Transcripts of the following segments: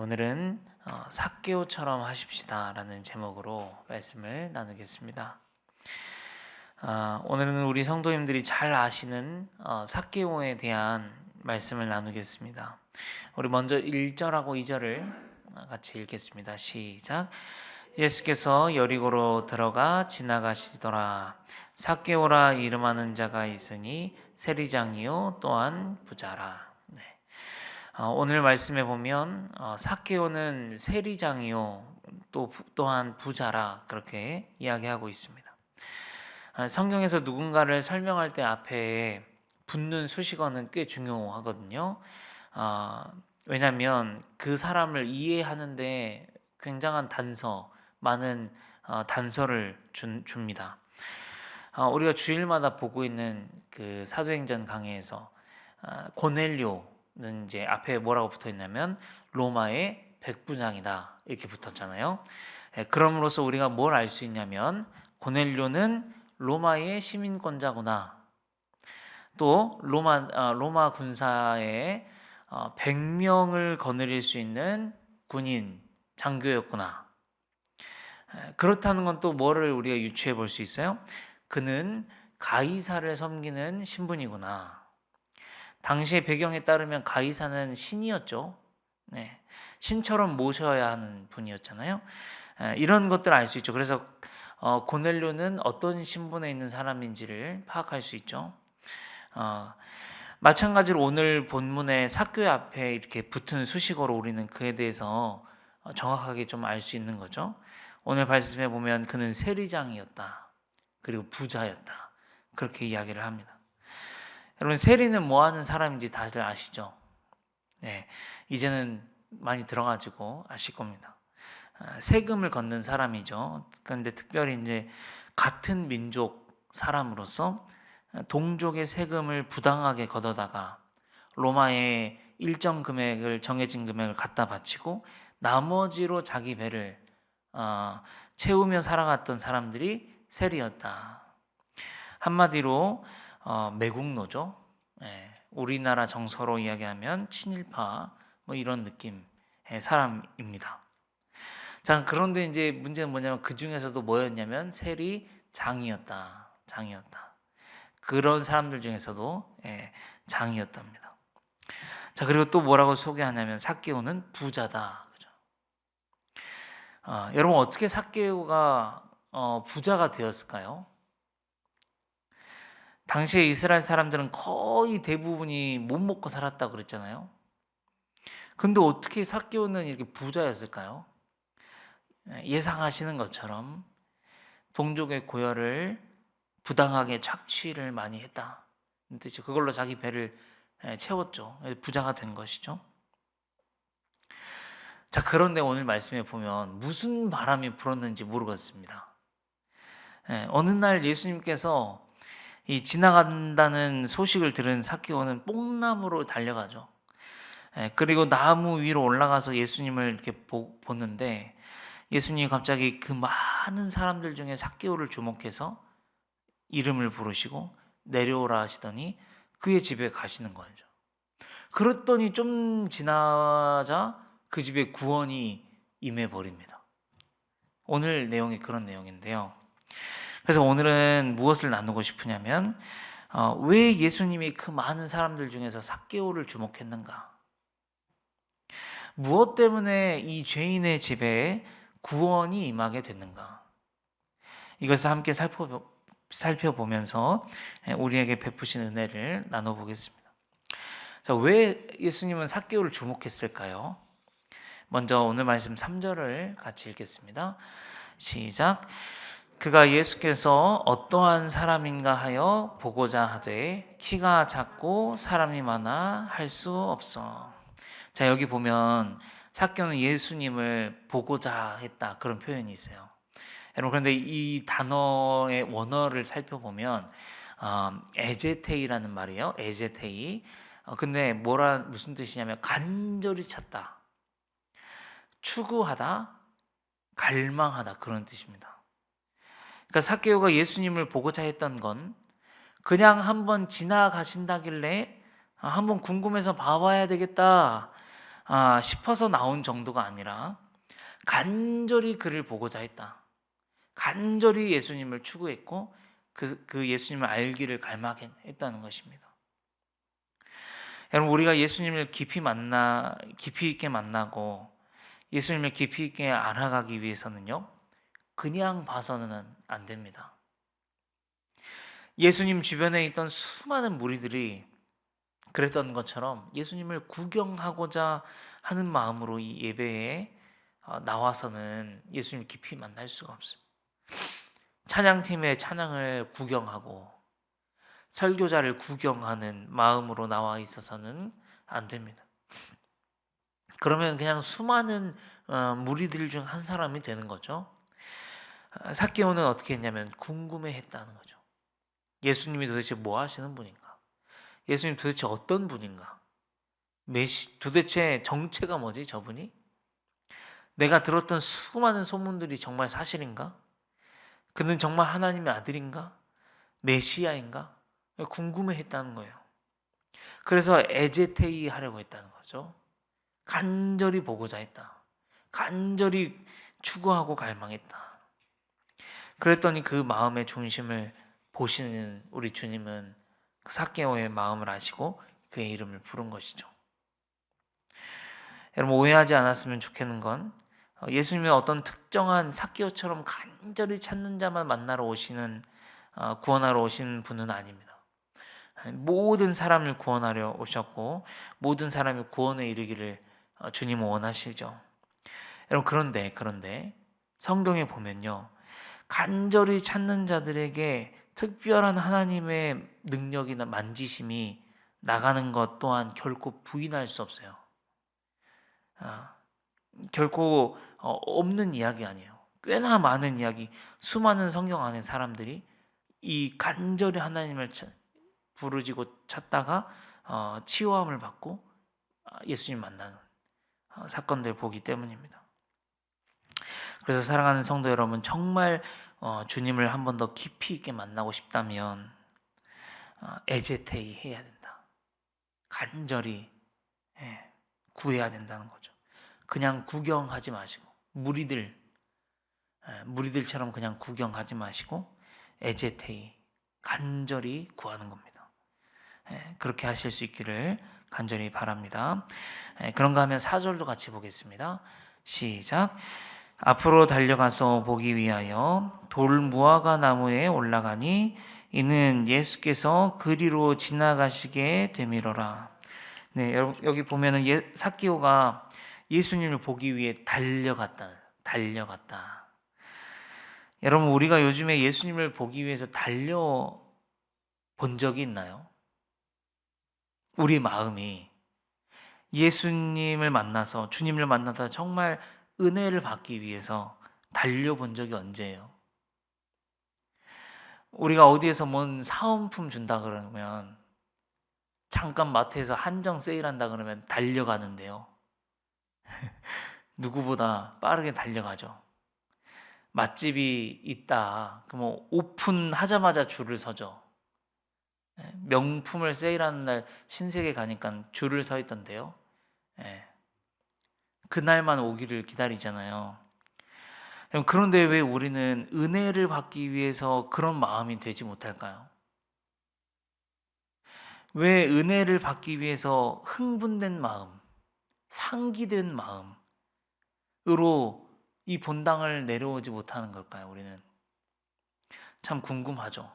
오늘은 삭개오처럼 하십시다 라는 제목으로 말씀을 나누겠습니다. 오늘은 우리 성도님들이 잘 아시는 삭개오에 대한 말씀을 나누겠습니다. 우리 먼저 1절하고 2절을 같이 읽겠습니다. 시작. 예수께서 여리고로 들어가 지나가시더라. 삭개오라 이름하는 자가 있으니 세리장이요 또한 부자라. 오늘 말씀에 보면 삭개오는 세리장이요 또한 부자라 그렇게 이야기하고 있습니다. 성경에서 누군가를 설명할 때 앞에 붙는 수식어는 꽤 중요하거든요. 왜냐하면 그 사람을 이해하는데 굉장한 많은 단서를 줍니다. 우리가 주일마다 보고 있는 그 사도행전 강해에서 고넬료는 이제 앞에 뭐라고 붙어 있냐면 로마의 백부장이다 이렇게 붙었잖아요. 그럼으로써 우리가 뭘 알 수 있냐면 고넬료는 로마의 시민권자구나. 또 로마 군사에 100명을 거느릴 수 있는 군인 장교였구나. 그렇다는 건 또 뭐를 우리가 유추해 볼 수 있어요? 그는 가이사를 섬기는 신분이구나. 당시의 배경에 따르면 가이사는 신이었죠. 신처럼 모셔야 하는 분이었잖아요. 이런 것들을 알 수 있죠. 그래서 고넬료는 어떤 신분에 있는 사람인지를 파악할 수 있죠. 마찬가지로 오늘 본문의 삭교 앞에 이렇게 붙은 수식어로 우리는 그에 대해서 정확하게 좀 알 수 있는 거죠. 오늘 말씀에 보면 그는 세리장이었다. 그리고 부자였다. 그렇게 이야기를 합니다. 여러분, 세리는 뭐 하는 사람인지 다들 아시죠? 이제는 많이 들어가지고 아실 겁니다. 세금을 걷는 사람이죠. 그런데 특별히 이제 같은 민족 사람으로서 동족의 세금을 부당하게 걷어다가 로마에 일정 금액을 정해진 금액을 갖다 바치고 나머지로 자기 배를 채우며 살아갔던 사람들이 세리였다. 한마디로 매국노죠. 우리나라 정서로 이야기하면 친일파 뭐 이런 느낌의 사람입니다. 자, 그런데 이제 문제는 뭐냐면 그 중에서도 뭐였냐면 세리장이었다. 그런 사람들 중에서도 장이었답니다. 자, 그리고 또 뭐라고 소개하냐면 삭개오는 부자다. 그죠? 여러분, 어떻게 삭개오가 부자가 되었을까요? 당시에 이스라엘 사람들은 거의 대부분이 못 먹고 살았다고 그랬잖아요. 근데 어떻게 삭개오는 이렇게 부자였을까요? 예상하시는 것처럼 동족의 고열을 부당하게 착취를 많이 했다. 뜻이 그걸로 자기 배를 채웠죠. 부자가 된 것이죠. 자, 그런데 오늘 말씀에 보면 무슨 바람이 불었는지 모르겠습니다. 어느 날 예수님께서 이 지나간다는 소식을 들은 삭개오는 뽕나무로 달려가죠. 그리고 나무 위로 올라가서 예수님을 이렇게 보는데 예수님이 갑자기 그 많은 사람들 중에 삭개오를 주목해서 이름을 부르시고 내려오라 하시더니 그의 집에 가시는 거죠. 그랬더니 좀 지나자 그 집에 구원이 임해 버립니다. 오늘 내용이 그런 내용인데요. 그래서 오늘은 무엇을 나누고 싶으냐면 왜 예수님이 그 많은 사람들 중에서 삭개오를 주목했는가? 무엇 때문에 이 죄인의 집에 구원이 임하게 됐는가? 이것을 함께 살펴보면서 우리에게 베푸신 은혜를 나눠보겠습니다. 자, 왜 예수님은 삭개오를 주목했을까요? 먼저 오늘 말씀 3절을 같이 읽겠습니다. 시작. 그가 예수께서 어떠한 사람인가 하여 보고자 하되 키가 작고 사람이 많아 할 수 없어. 자, 여기 보면 삭개오는 예수님을 보고자 했다 그런 표현이 있어요. 여러분, 그런데 이 단어의 원어를 살펴보면 에제테이라는 말이에요. 에제테이. 근데 무슨 뜻이냐면 간절히 찾다, 추구하다, 갈망하다 그런 뜻입니다. 그러니까 삭개오가 예수님을 보고자 했던 건 그냥 한번 지나가신다길래 한번 궁금해서 봐봐야 되겠다 싶어서 나온 정도가 아니라 간절히 그를 보고자 했다. 간절히 예수님을 추구했고 그 예수님을 알기를 갈망했다는 것입니다. 여러분, 우리가 예수님을 깊이 있게 만나고 예수님을 깊이 있게 알아가기 위해서는요, 그냥 봐서는 안 됩니다. 예수님 주변에 있던 수많은 무리들이 그랬던 것처럼 예수님을 구경하고자 하는 마음으로 이 예배에 나와서는 예수님을 깊이 만날 수가 없습니다. 찬양팀의 찬양을 구경하고 설교자를 구경하는 마음으로 나와 있어서는 안 됩니다. 그러면 그냥 수많은 무리들 중 한 사람이 되는 거죠. 삭개오는 어떻게 했냐면 궁금해했다는 거죠. 예수님이 도대체 뭐 하시는 분인가? 예수님 도대체 어떤 분인가? 도대체 정체가 뭐지, 저분이? 내가 들었던 수많은 소문들이 정말 사실인가? 그는 정말 하나님의 아들인가? 메시아인가? 궁금해했다는 거예요. 그래서 에제테이 하려고 했다는 거죠. 간절히 보고자 했다. 간절히 추구하고 갈망했다. 그랬더니 그 마음의 중심을 보시는 우리 주님은 삭개오의 마음을 아시고 그의 이름을 부른 것이죠. 여러분, 오해하지 않았으면 좋겠는 건 예수님은 어떤 특정한 삭개오처럼 간절히 찾는 자만 만나러 오시는 구원하러 오신 분은 아닙니다. 모든 사람을 구원하려 오셨고 모든 사람이 구원에 이르기를 주님은 원하시죠. 여러분, 그런데 성경에 보면요, 간절히 찾는 자들에게 특별한 하나님의 능력이나 만지심이 나가는 것 또한 결코 부인할 수 없어요. 결코 없는 이야기 아니에요. 꽤나 많은 이야기, 수많은 성경 안에 사람들이 이 간절히 하나님을 부르짖고 찾다가 치유함을 받고 예수님 만나는 사건들 보기 때문입니다. 그래서 사랑하는 성도 여러분, 정말 주님을 한 번 더 깊이 있게 만나고 싶다면 에제테이 해야 된다. 간절히 구해야 된다는 거죠. 그냥 구경하지 마시고 무리들처럼 그냥 구경하지 마시고 에제테이, 간절히 구하는 겁니다. 그렇게 하실 수 있기를 간절히 바랍니다. 그런가 하면 4절도 같이 보겠습니다. 시작. 앞으로 달려가서 보기 위하여 돌 무화과 나무에 올라가니 이는 예수께서 그리로 지나가시게 되미로라. 네, 여기 보면은 삭개오가 예수님을 보기 위해 달려갔다. 여러분, 우리가 요즘에 예수님을 보기 위해서 달려 본 적이 있나요? 우리 마음이 예수님을 만나서 주님을 만나다 정말 은혜를 받기 위해서 달려본 적이 언제예요? 우리가 어디에서 뭔 사은품 준다 그러면 잠깐 마트에서 한정 세일한다 그러면 달려가는데요. 누구보다 빠르게 달려가죠. 맛집이 있다. 그럼 오픈하자마자 줄을 서죠. 명품을 세일하는 날 신세계 가니까 줄을 서 있던데요. 그날만 오기를 기다리잖아요. 그런데 왜 우리는 은혜를 받기 위해서 그런 마음이 되지 못할까요? 왜 은혜를 받기 위해서 흥분된 마음, 상기된 마음으로 이 본당을 내려오지 못하는 걸까요? 우리는 참 궁금하죠.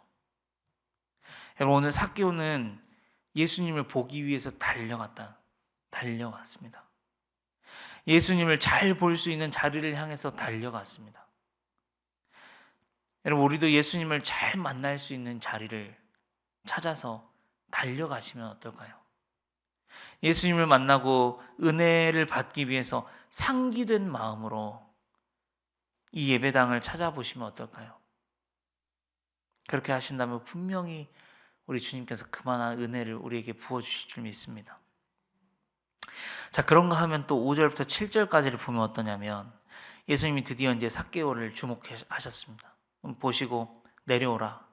여러분, 오늘 삭개오는 예수님을 보기 위해서 달려갔습니다. 예수님을 잘 볼 수 있는 자리를 향해서 달려갔습니다. 여러분, 우리도 예수님을 잘 만날 수 있는 자리를 찾아서 달려가시면 어떨까요? 예수님을 만나고 은혜를 받기 위해서 상기된 마음으로 이 예배당을 찾아보시면 어떨까요? 그렇게 하신다면 분명히 우리 주님께서 그만한 은혜를 우리에게 부어주실 줄 믿습니다. 자, 그런가 하면 또 5절부터 7절까지를 보면 어떠냐면 예수님이 드디어 이제 삭개오를 주목하셨습니다. 보시고 내려오라.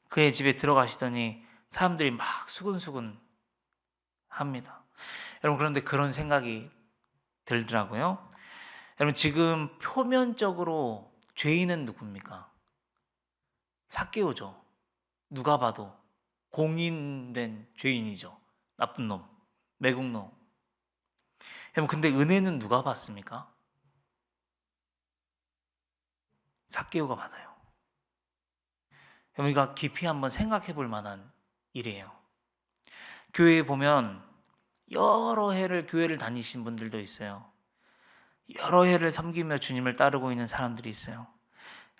그의 집에 들어가시더니 사람들이 막 수근수근 합니다. 여러분, 그런데 그런 생각이 들더라고요. 여러분, 지금 표면적으로 죄인은 누굽니까? 삭개오죠. 누가 봐도 공인된 죄인이죠. 나쁜 놈, 매국노. 여러분, 근데 은혜는 누가 받습니까? 삭개오가 받아요. 여러분, 이거 깊이 한번 생각해 볼 만한 일이에요. 교회에 보면 여러 해를 교회를 다니신 분들도 있어요. 여러 해를 섬기며 주님을 따르고 있는 사람들이 있어요.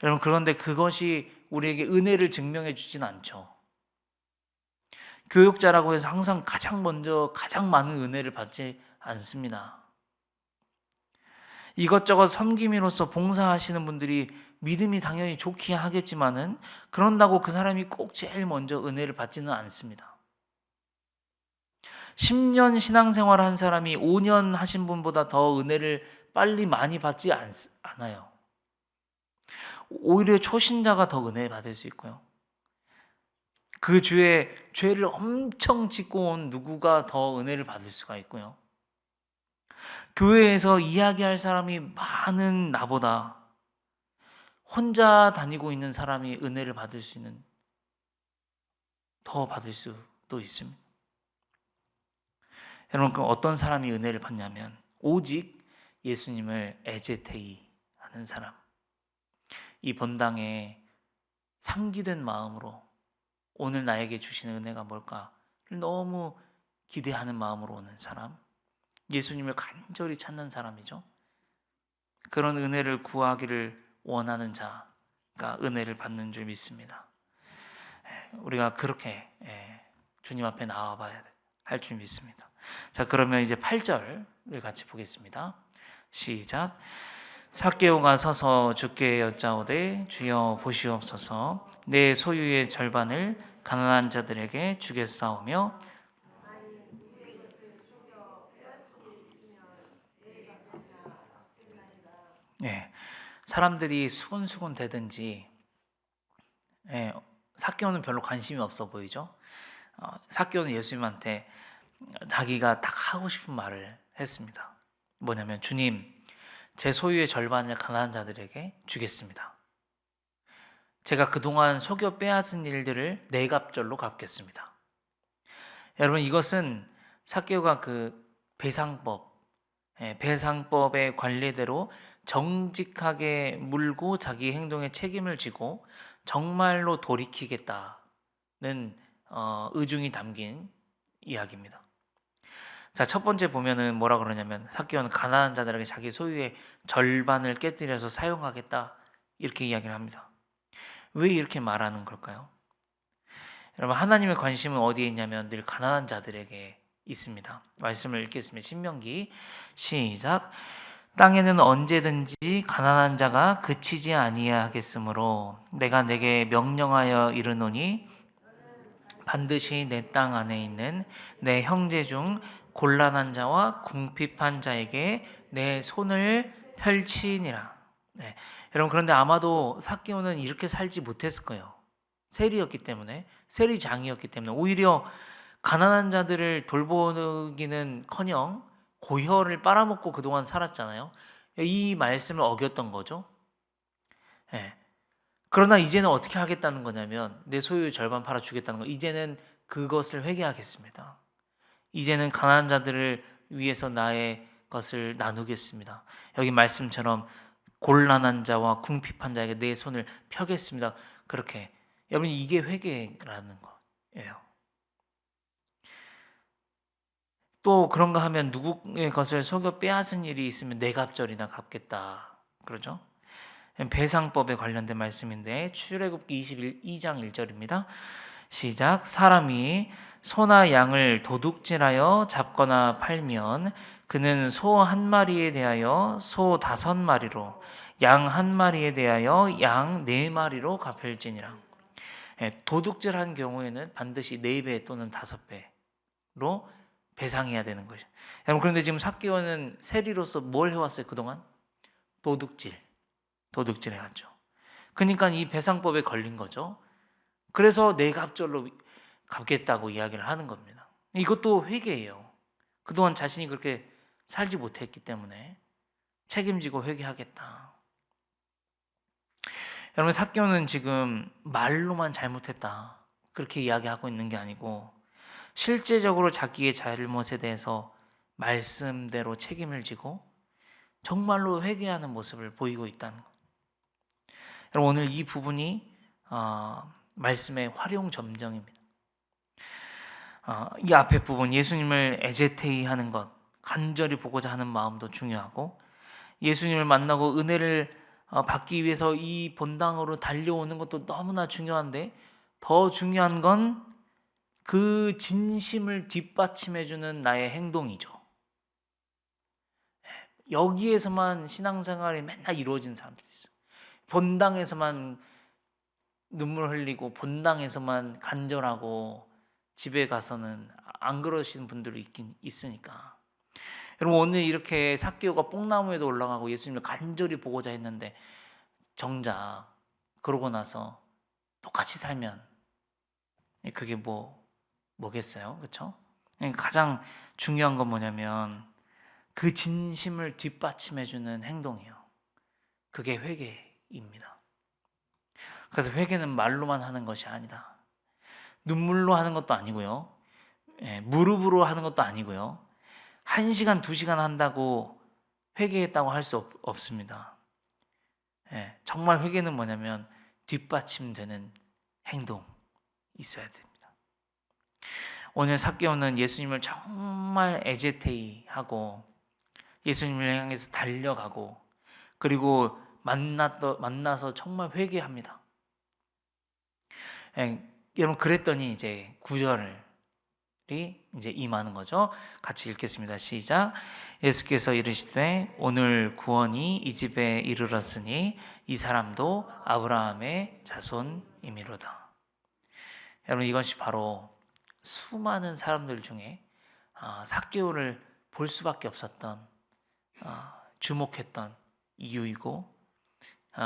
여러분, 그런데 그것이 우리에게 은혜를 증명해 주진 않죠. 교육자라고 해서 항상 가장 먼저 가장 많은 은혜를 받지 않습니다. 이것저것 섬김으로써 봉사하시는 분들이 믿음이 당연히 좋긴 하겠지만은 그런다고 그 사람이 꼭 제일 먼저 은혜를 받지는 않습니다. 10년 신앙생활 한 사람이 5년 하신 분보다 더 은혜를 빨리 많이 받지 않아요. 오히려 초신자가 더 은혜 받을 수 있고요. 그 주에 죄를 엄청 짓고 온 누구가 더 은혜를 받을 수가 있고요. 교회에서 이야기할 사람이 많은 나보다 혼자 다니고 있는 사람이 은혜를 받을 수 있는, 더 받을 수도 있습니다. 여러분, 그 어떤 사람이 은혜를 받냐면 오직 예수님을 에제테이 하는 사람, 이 본당에 상기된 마음으로 오늘 나에게 주시는 은혜가 뭘까를 너무 기대하는 마음으로 오는 사람, 예수님을 간절히 찾는 사람이죠. 그런 은혜를 구하기를 원하는 자가 은혜를 받는 줄 믿습니다. 우리가 그렇게 주님 앞에 나와봐야 할 줄 믿습니다. 자, 그러면 이제 8절을 같이 보겠습니다. 시작. 삭개오가 서서 주께 여짜오되 주여 보시옵소서, 내 소유의 절반을 가난한 자들에게 주겠사오며. 사람들이 수군수군 대든지, 삭개오는 별로 관심이 없어 보이죠. 삭개오는 예수님한테 자기가 딱 하고 싶은 말을 했습니다. 뭐냐면, 주님, 제 소유의 절반을 가난한 자들에게 주겠습니다. 제가 그동안 속여 빼앗은 일들을 네 갑절로 갚겠습니다. 여러분, 이것은 삭개오가 그 배상법의 관례대로 정직하게 물고 자기 행동에 책임을 지고 정말로 돌이키겠다는 의중이 담긴 이야기입니다. 자, 첫 번째 보면은 뭐라 그러냐면, 삭개오는 가난한 자들에게 자기 소유의 절반을 깨뜨려서 사용하겠다, 이렇게 이야기를 합니다. 왜 이렇게 말하는 걸까요? 여러분, 하나님의 관심은 어디에 있냐면 늘 가난한 자들에게 있습니다. 말씀을 읽겠습니다. 신명기 시작. 땅에는 언제든지 가난한 자가 그치지 아니하겠으므로 내가 내게 명령하여 이르노니, 반드시 내 땅 안에 있는 내 형제 중 곤란한 자와 궁핍한 자에게 내 손을 펼치니라. 여러분, 그런데 아마도 삭개오는 이렇게 살지 못했을 거예요. 세리장이었기 때문에 오히려 가난한 자들을 돌보기는커녕 고혈을 빨아먹고 그동안 살았잖아요. 이 말씀을 어겼던 거죠. 그러나 이제는 어떻게 하겠다는 거냐면, 내 소유의 절반 팔아 주겠다는 거. 이제는 그것을 회개하겠습니다. 이제는 가난한 자들을 위해서 나의 것을 나누겠습니다. 여기 말씀처럼 곤란한 자와 궁핍한 자에게 내 손을 펴겠습니다. 그렇게. 여러분, 이게 회개라는 거예요. 또 그런가 하면 누구의 것을 속여 빼앗은 일이 있으면 네 갑절이나 갚겠다, 그러죠. 배상법에 관련된 말씀인데 출애굽기 22장 1절입니다. 시작. 사람이 소나 양을 도둑질하여 잡거나 팔면 그는 소 한 마리에 대하여 소 5마리로, 양 한 마리에 대하여 양 4마리로 갚을지니라. 도둑질한 경우에는 반드시 4배 또는 5배로 배상해야 되는 거죠. 여러분, 그런데 지금 삭개오는 세리로서 뭘 해왔어요? 그동안 도둑질 해왔죠. 그러니까 이 배상법에 걸린 거죠. 그래서 네 갑절로 갚겠다고 이야기를 하는 겁니다. 이것도 회개예요. 그동안 자신이 그렇게 살지 못했기 때문에 책임지고 회개하겠다. 여러분, 삭개오는 지금 말로만 잘못했다 그렇게 이야기하고 있는 게 아니고 실제적으로 자기의 잘못에 대해서 말씀대로 책임을 지고 정말로 회개하는 모습을 보이고 있다는 것. 여러분, 오늘 이 부분이 말씀의 활용점정입니다. 이 앞에 부분, 예수님을 에제테이하는 것, 간절히 보고자 하는 마음도 중요하고, 예수님을 만나고 은혜를 받기 위해서 이 본당으로 달려오는 것도 너무나 중요한데, 더 중요한 건 그 진심을 뒷받침해주는 나의 행동이죠. 여기에서만 신앙생활이 맨날 이루어지는 사람들이 있어요. 본당에서만 눈물 흘리고 본당에서만 간절하고 집에 가서는 안 그러시는 분들이 있긴 있으니까. 여러분, 오늘 이렇게 삭개오가 뽕나무에도 올라가고 예수님을 간절히 보고자 했는데 정작 그러고 나서 똑같이 살면 그게 뭐겠어요? 그렇죠? 가장 중요한 건 뭐냐면 그 진심을 뒷받침해주는 행동이에요. 그게 회개입니다. 그래서 회개는 말로만 하는 것이 아니다. 눈물로 하는 것도 아니고요. 무릎으로 하는 것도 아니고요. 1시간, 2시간 한다고 회개했다고 할 수 없습니다. 정말 회개는 뭐냐면 뒷받침되는 행동 있어야 됩니다. 오늘 삭개오는 예수님을 정말 에제테이하고 예수님을 향해서 달려가고 그리고 만나서 정말 회개합니다. 여러분, 그랬더니 이제 9절이 이제 임하는 거죠. 같이 읽겠습니다. 시작. 예수께서 이르시되 오늘 구원이 이 집에 이르렀으니 이 사람도 아브라함의 자손이미로다. 여러분, 이것이 바로 수많은 사람들 중에 삭개오를 볼 수밖에 없었던 주목했던 이유이고,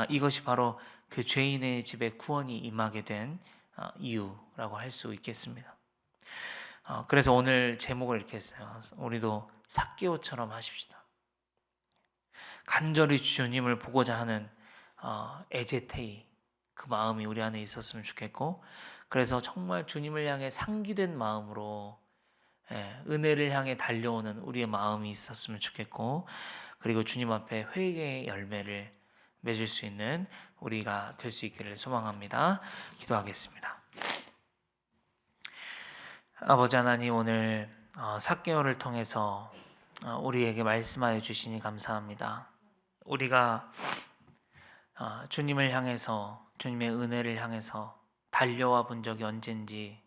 이것이 바로 그 죄인의 집에 구원이 임하게 된 이유라고 할 수 있겠습니다. 그래서 오늘 제목을 이렇게 했어요. 우리도 삭개오처럼 하십시다. 간절히 주님을 보고자 하는 에제테이, 그 마음이 우리 안에 있었으면 좋겠고, 그래서 정말 주님을 향해 상기된 마음으로 은혜를 향해 달려오는 우리의 마음이 있었으면 좋겠고, 그리고 주님 앞에 회개의 열매를 맺을 수 있는 우리가 될 수 있기를 소망합니다. 기도하겠습니다. 아버지 하나님, 오늘 삭개오를 통해서 우리에게 말씀하여 주시니 감사합니다. 우리가 주님을 향해서, 주님의 은혜를 향해서 달려와 본 적이 언젠지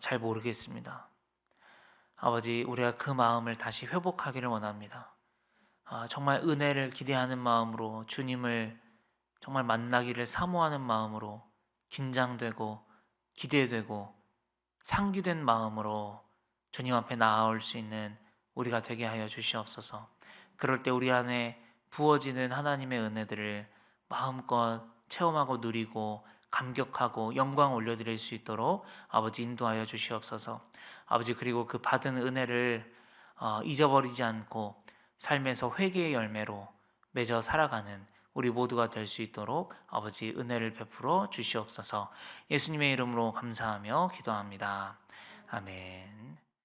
잘 모르겠습니다. 아버지, 우리가 그 마음을 다시 회복하기를 원합니다. 정말 은혜를 기대하는 마음으로, 주님을 정말 만나기를 사모하는 마음으로, 긴장되고 기대되고 상기된 마음으로 주님 앞에 나아올 수 있는 우리가 되게 하여 주시옵소서. 그럴 때 우리 안에 부어지는 하나님의 은혜들을 마음껏 체험하고 누리고 감격하고 영광 올려드릴 수 있도록 아버지 인도하여 주시옵소서. 아버지, 그리고 그 받은 은혜를 잊어버리지 않고 삶에서 회개의 열매로 맺어 살아가는 우리 모두가 될 수 있도록 아버지 은혜를 베풀어 주시옵소서. 예수님의 이름으로 감사하며 기도합니다. 아멘.